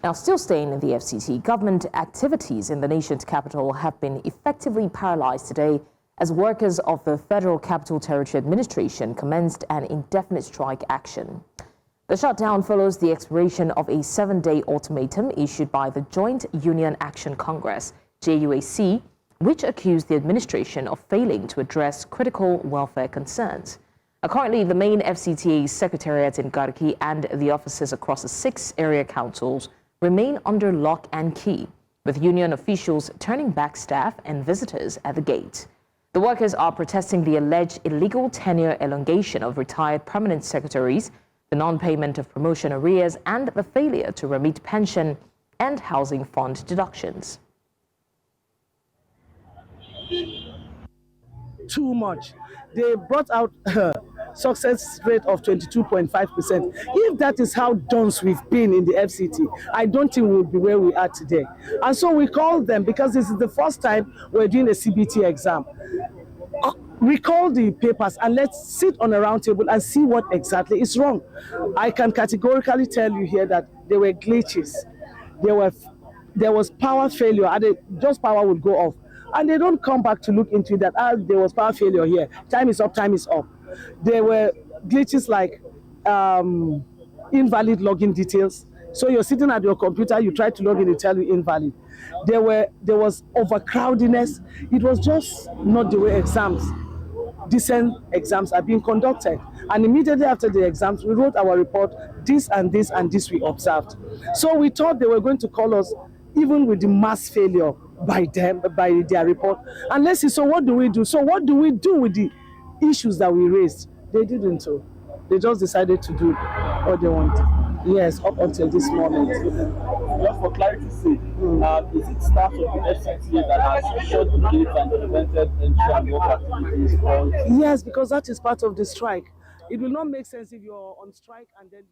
Now, still staying in the FCT, government activities in the nation's capital have been effectively paralyzed today as workers of the Federal Capital Territory Administration commenced an indefinite strike action. The shutdown follows the expiration of a 7-day ultimatum issued by the Joint Union Action Congress, JUAC, which accused the administration of failing to address critical welfare concerns. Currently, the main FCTA Secretariat in Garki and the offices across the 6 area councils remain under lock and key, with union officials turning back staff and visitors at the gate. The workers are protesting the alleged illegal tenure elongation of retired permanent secretaries, the non-payment of promotion arrears, and the failure to remit pension and housing fund deductions. Too much. They brought out success rate of 22.5%. If that is how dunce we've been in the FCT, I don't think we'll be where we are today. And so we called them because this is the first time we're doing a CBT exam. Recall the papers and let's sit on a round table and see what exactly is wrong. I can categorically tell you here that there were glitches. There was power failure, and just power would go off. And they don't come back to look into that, there was power failure here. Time is up, time is up. There were glitches like invalid login details. So you're sitting at your computer, you try to log in, it tell you invalid. There was overcrowdedness. It was just not the way decent exams are being conducted. And immediately after the exams, we wrote our report, this and this and this we observed. So we thought they were going to call us, even with the mass failure by their report. And let's see, so what do we do? So what do we do with the issues that we raised? They didn't. So they just decided to do what they want. Yes, up until this moment. Just for clarity's sake, is it staff of the FCTA that has shut the gate and prevented entry and work activities? Yes, because that is part of the strike. It will not make sense if you're on strike and then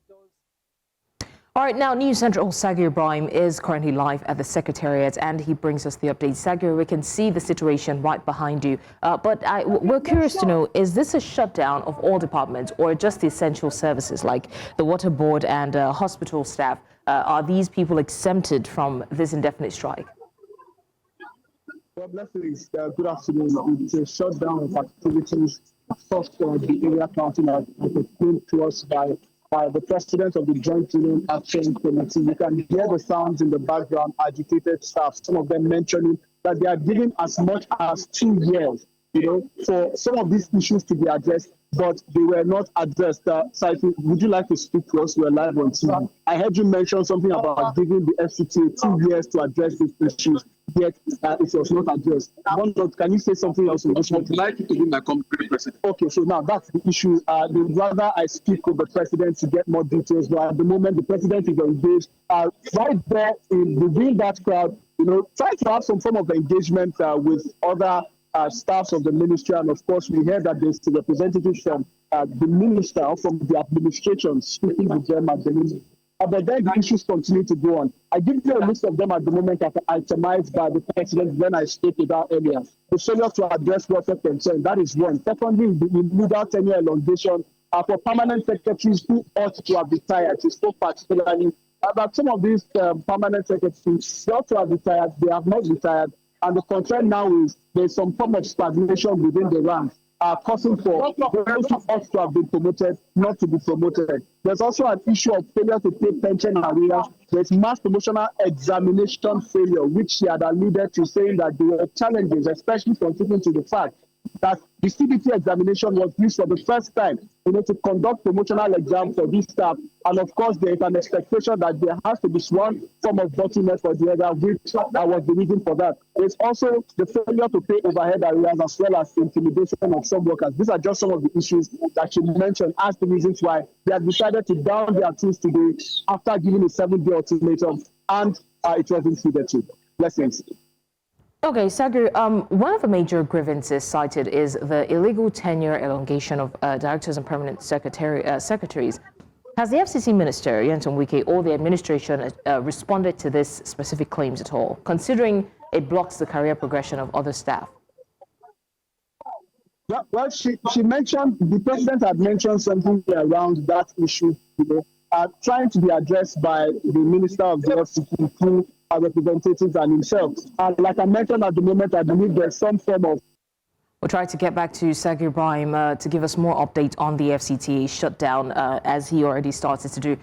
All right, now News Central Sagir Ibrahim is currently live at the Secretariat and he brings us the update. Sagir, we can see the situation right behind you, but we're curious to know, is this a shutdown of all departments or just the essential services like the water board and hospital staff? Are these people exempted from this indefinite strike? Well, blessings. Good afternoon. It's a shutdown of activities first the area council has explained to us by the president of the Joint Union Action Committee. You can hear the sounds in the background, agitated staff, some of them mentioning that they are giving as much as 2 years, for some of these issues to be addressed, but they were not addressed. Saiki, would you like to speak to us? We're live on TV. I heard you mention something about giving the FCTA 2 years to address these issues, yet it was not addressed. Can you say something else? I'd like you to be my company president. Okay, so now that's the issue. Rather, I speak with the president to get more details, but at the moment, the president is engaged right there within that crowd, try to have some form of engagement with other staffs of the ministry. And of course, we heard that there's the representatives from the minister, from the administration, speaking with them at the ministry. But then the issues continue to go on. I give you a list of them at the moment that are itemized by the president when I spoke about earlier. The failure to address welfare concern, that is one. Secondly, the illegal tenure elongation for permanent secretaries who ought to have retired. She spoke particularly about some of these permanent secretaries, they ought to have retired, they have not retired. And the concern now is there's some form of stagnation within the ranks, causing for those who ought to have been promoted not to be promoted. There's also an issue of failure to pay pension arrears. There's mass promotional examination failure, which she had alluded to, saying that there were challenges, especially considering to the fact that the CBT examination was used for the first time, to conduct promotional exams for this staff. And of course, there is an expectation that there has to be one form of bottleneck for the other, which was the reason for that. There's also the failure to pay overhead arrears as well as intimidation of some workers. These are just some of the issues that she mentioned as the reasons why they have decided to down their tools today after giving a 7-day ultimatum, and it wasn't heeded to. Blessings. Okay, Sagir, one of the major grievances cited is the illegal tenure elongation of directors and permanent secretaries. Has the FCC Minister, Nyesom Wike, or the administration responded to this specific claims at all, considering it blocks the career progression of other staff? Yeah, well, she mentioned, the president had mentioned something around that issue, are trying to be addressed by the Minister of the FCT through our representatives and himself. And like I mentioned at the moment, I believe there's some form of... We'll try to get back to Sagir Ibrahim to give us more update on the FCTA shutdown as he already started to do.